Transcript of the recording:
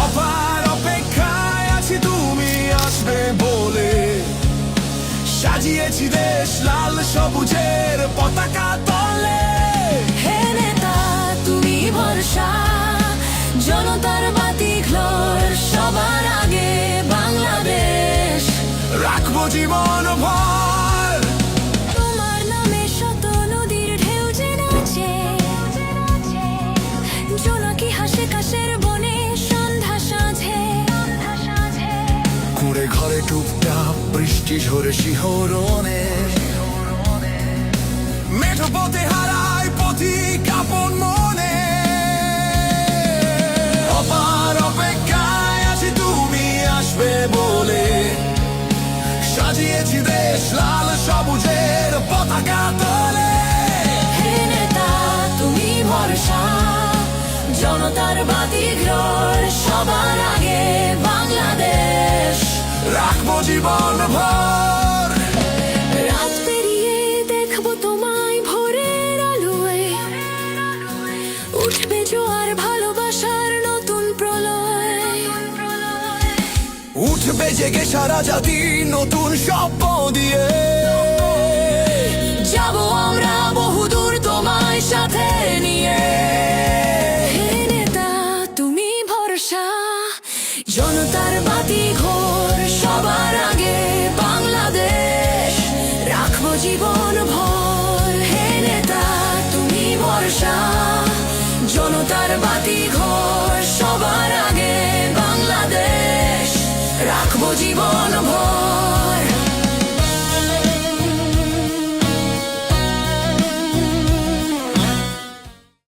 অপার অপেক্ষায় আছি তুমি আসবে বলে, সাজিয়েছি দেশ লাল সবুজের পতাকা তলে। হে নেতা তুমি ভরসা, জনতার বাতিঘর, সবার আগে বাংলাদেশ। রাখবো জীবন ভর তোমার নামে শত নদীর ঢেউ যে নাচে, জোনাকি হাসে কাশের বনে সন্ধ্যা সাঁঝে। কুঁড়ে ঘরে টুপটাপ বৃষ্টি ঝরে শিহরণে, মেঠো পথে হারায় পথিক আপন মনে। অপার অপেক্ষায় আছি তুমি আসবে বলে, সাজিয়েছি দেশ লাল সবুজের পতাকা তলে। হে নেতা তুমি ভরসা, জনতার বাতিঘর, সবার আগে বাংলাদেশ। রাখবো জীবন ভর রাত পেরিয়ে দেখবো তোমায় ভোরের আলোয়, উঠবে জোয়ার ভালোবাসার নতুন প্রলয়। উঠবে জেগে সারা জাতি নতুন স্বপ্ন দিয়ে। যাবো আমরা বহুদূর তোমায় সাথে